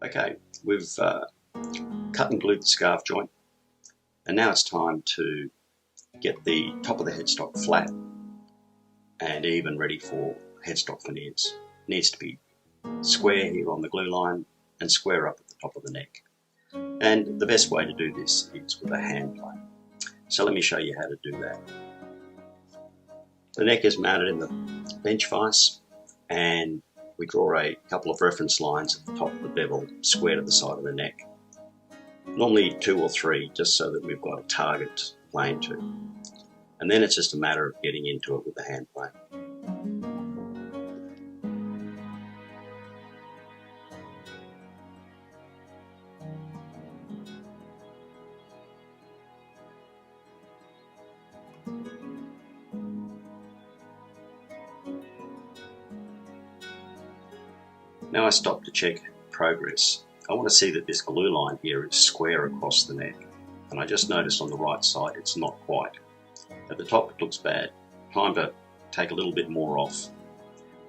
Okay, we've cut and glued the scarf joint, and now it's time to get the top of the headstock flat and even, ready for headstock veneers. It needs to be square here on the glue line and square up at the top of the neck. And the best way to do this is with a hand plane. So let me show you how to do that. The neck is mounted in the bench vise, and we draw a couple of reference lines at the top of the bevel, square to the side of the neck. Normally 2 or 3, just so that we've got a target plane to. And then it's just a matter of getting into it with the hand plane. Now I stop to check progress. I want to see that this glue line here is square across the neck, and I just noticed on the right side it's not quite. At the top it looks bad. Time to take a little bit more off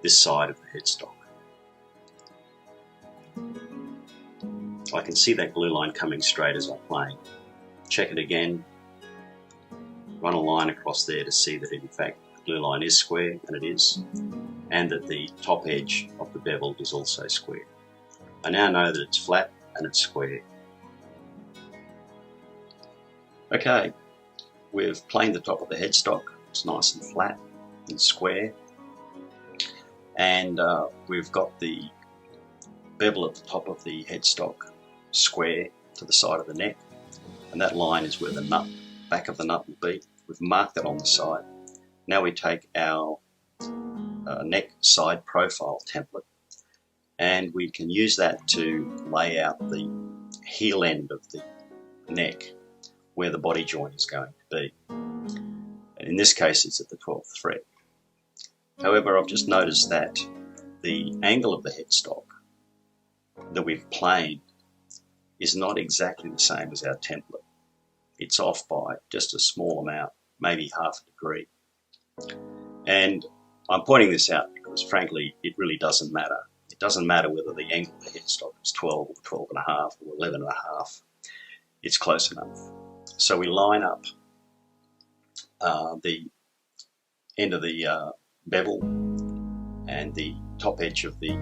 this side of the headstock. I can see that glue line coming straight as I plane. Check it again, run a line across there to see that in fact the glue line is square, and it is, and that the top edge of the bevel is also square. I now know that it's flat and it's square. Okay, we've planed the top of the headstock. It's nice and flat and square, and we've got the bevel at the top of the headstock square to the side of the neck, and that line is where the nut, back of the nut will be. We've marked that on the side. Now we take our neck side profile template, and we can use that to lay out the heel end of the neck where the body joint is going to be. And in this case it's at the 12th fret. However, I've just noticed that the angle of the headstock that we've planed is not exactly the same as our template. It's off by just a small amount, maybe half a degree. And I'm pointing this out because frankly it really doesn't matter. It doesn't matter whether the angle of the headstock is 12 or 12 and a half or 11 and a half. It's close enough. So we line up the end of the bevel and the top edge of the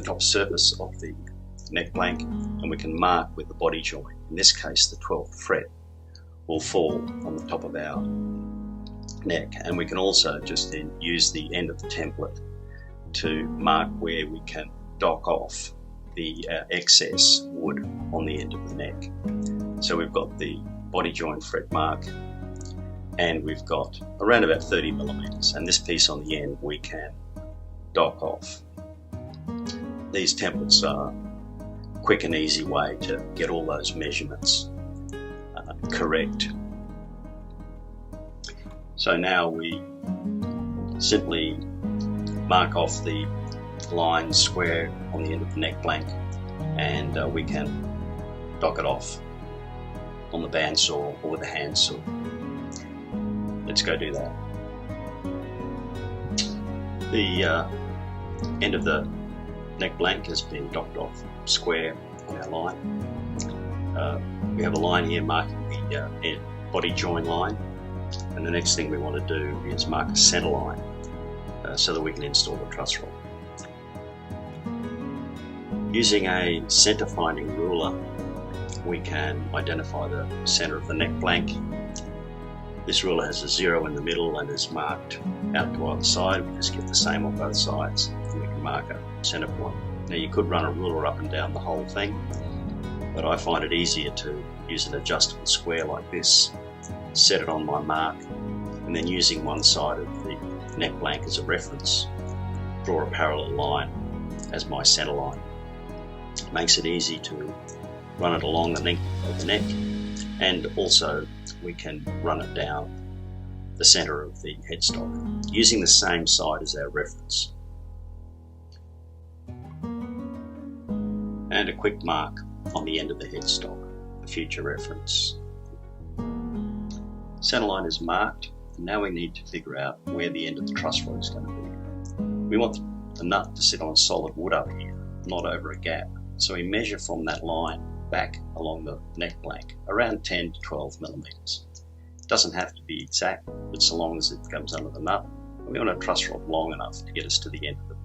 top surface of the neck blank, and we can mark with the body joint. In this case, the 12th fret will fall on the top of our neck, and we can also just then use the end of the template to mark where we can dock off the excess wood on the end of the neck. So we've got the body joint fret mark, and we've got around about 30 millimeters, and this piece on the end we can dock off. These templates are a quick and easy way to get all those measurements correct. So now we simply mark off the line square on the end of the neck blank, and we can dock it off on the bandsaw or with a handsaw. Let's go do that. The end of the neck blank has been docked off square on our line. We have a line here marking the body joint line, and the next thing we want to do is mark a center line so that we can install the truss rod. Using a center finding ruler, we can identify the center of the neck blank. This ruler has a 0 in the middle and is marked out to either side. We just get the same on both sides, and we can mark a center point. Now you could run a ruler up and down the whole thing, but I find it easier to use an adjustable square like this, set it on my mark, and then using one side of the neck blank as a reference, draw a parallel line as my center line. It makes it easy to run it along the length of the neck, and also we can run it down the center of the headstock using the same side as our reference. And a quick mark on the end of the headstock for future reference. Centerline is marked, and now we need to figure out where the end of the truss rod is going to be. We want the nut to sit on solid wood up here, not over a gap. So we measure from that line back along the neck blank, around 10 to 12 millimeters. It doesn't have to be exact, but so long as it comes under the nut. We want a truss rod long enough to get us to the end of it.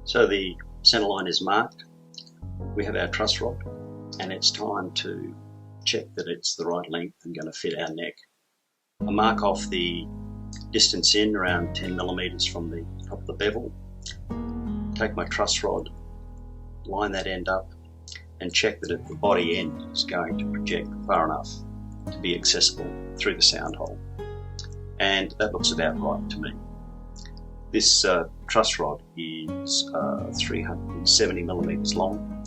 So the center line is marked. We have our truss rod, and it's time to check that it's the right length and going to fit our neck. I mark off the distance in around 10 millimeters from the top of the bevel. Take my truss rod, line that end up, and check that the body end is going to project far enough to be accessible through the sound hole. And that looks about right to me. This truss rod is 370 millimeters long.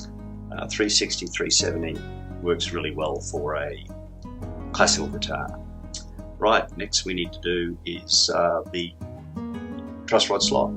360, 370 works really well for a classical guitar. Right, next we need to do is the truss rod slot.